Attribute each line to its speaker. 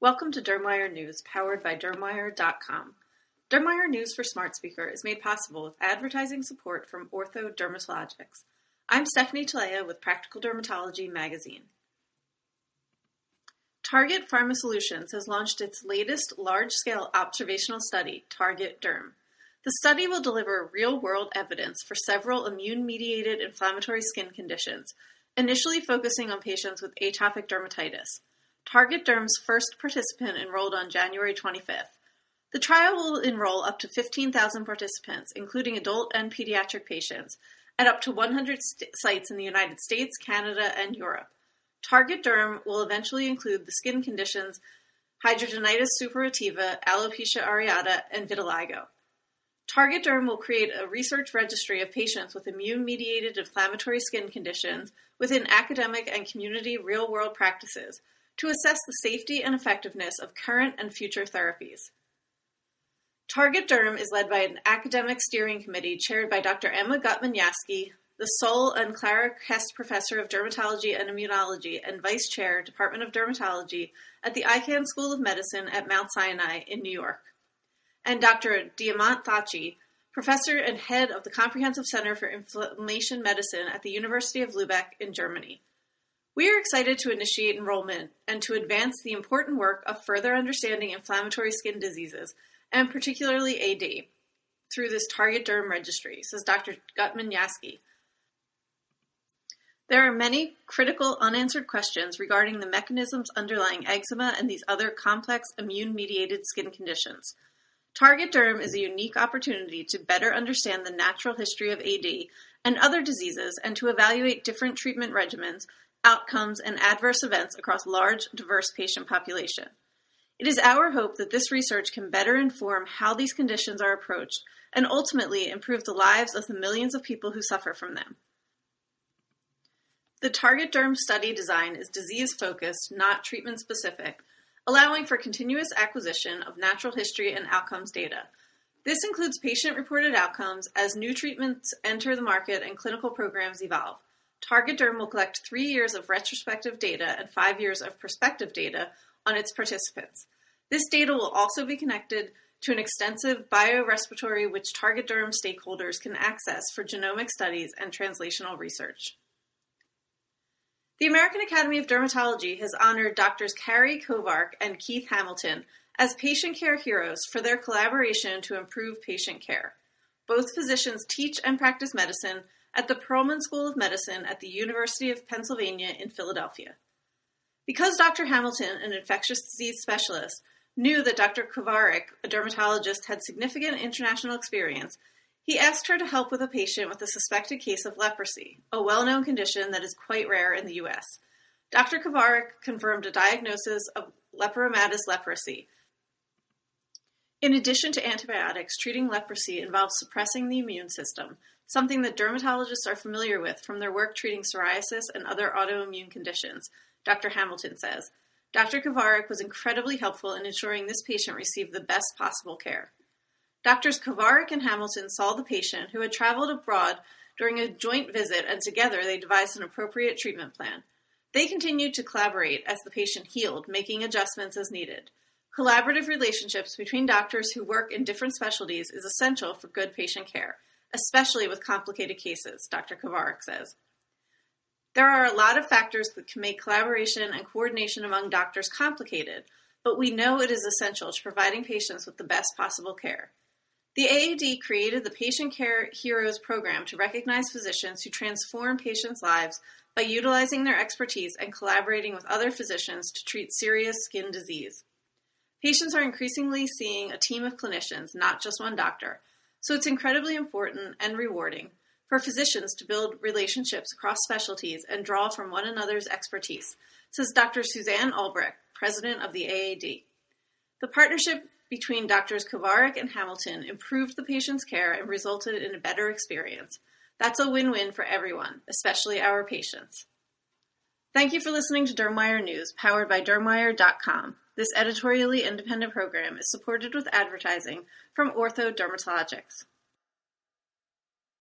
Speaker 1: Welcome to DermWire News, powered by DermWire.com. DermWire News for Smart Speaker is made possible with advertising support from Dermatology. I'm Stephanie Talea with Practical Dermatology magazine. Target Pharma Solutions has launched its latest large-scale observational study, Target Derm. The study will deliver real-world evidence for several immune-mediated inflammatory skin conditions, initially focusing on patients with atopic dermatitis. Target Derm's first participant enrolled on January 25th. The trial will enroll up to 15,000 participants, including adult and pediatric patients, at up to 100 sites in the United States, Canada, and Europe. Target Derm will eventually include the skin conditions hidradenitis suppurativa, alopecia areata, and vitiligo. Target Derm will create a research registry of patients with immune-mediated inflammatory skin conditions within academic and community real-world practices to assess the safety and effectiveness of current and future therapies. Target Derm is led by an academic steering committee chaired by Dr. Emma Gutman-Yaski, the Sol and Clara Hess Professor of Dermatology and Immunology and Vice Chair, Department of Dermatology at the Icahn School of Medicine at Mount Sinai in New York, and Dr. Diamant Thachi, Professor and Head of the Comprehensive Center for Inflammation Medicine at the University of Lübeck in Germany. We are excited to initiate enrollment and to advance the important work of further understanding inflammatory skin diseases, and particularly AD, through this Target Derm registry, says Dr. Gutman-Yaski. There are many critical unanswered questions regarding the mechanisms underlying eczema and these other complex immune-mediated skin conditions. Target Derm is a unique opportunity to better understand the natural history of AD and other diseases and to evaluate different treatment regimens, outcomes, and adverse events across large, diverse patient population. It is our hope that this research can better inform how these conditions are approached and ultimately improve the lives of the millions of people who suffer from them. The Target Derm study design is disease-focused, not treatment-specific, allowing for continuous acquisition of natural history and outcomes data. This includes patient-reported outcomes as new treatments enter the market and clinical programs evolve. Target Derm will collect 3 years of retrospective data and 5 years of prospective data on its participants. This data will also be connected to an extensive biorespiratory which Target Derm stakeholders can access for genomic studies and translational research. The American Academy of Dermatology has honored Drs. Carrie Kovarek and Keith Hamilton as patient care heroes for their collaboration to improve patient care. Both physicians teach and practice medicine at the Perelman School of Medicine at the University of Pennsylvania in Philadelphia. Because Dr. Hamilton, an infectious disease specialist, knew that Dr. Kovarek, a dermatologist, had significant international experience, he asked her to help with a patient with a suspected case of leprosy, a well-known condition that is quite rare in the U.S. Dr. Kovarek confirmed a diagnosis of lepromatous leprosy. In addition to antibiotics, treating leprosy involves suppressing the immune system, something that dermatologists are familiar with from their work treating psoriasis and other autoimmune conditions, Dr. Hamilton says. Dr. Kovarek was incredibly helpful in ensuring this patient received the best possible care. Drs. Kovarek and Hamilton saw the patient, who had traveled abroad during a joint visit, and together they devised an appropriate treatment plan. They continued to collaborate as the patient healed, making adjustments as needed. Collaborative relationships between doctors who work in different specialties is essential for good patient care, especially with complicated cases, Dr. Kovarek says. There are a lot of factors that can make collaboration and coordination among doctors complicated, but we know it is essential to providing patients with the best possible care. The AAD created the Patient Care Heroes program to recognize physicians who transform patients' lives by utilizing their expertise and collaborating with other physicians to treat serious skin disease. Patients are increasingly seeing a team of clinicians, not just one doctor, so it's incredibly important and rewarding for physicians to build relationships across specialties and draw from one another's expertise, says Dr. Suzanne Albrecht, president of the AAD. The partnership between Drs. Kovarek and Hamilton improved the patient's care and resulted in a better experience. That's a win-win for everyone, especially our patients. Thank you for listening to DermWire News, powered by DermWire.com. This editorially independent program is supported with advertising from Dermatology.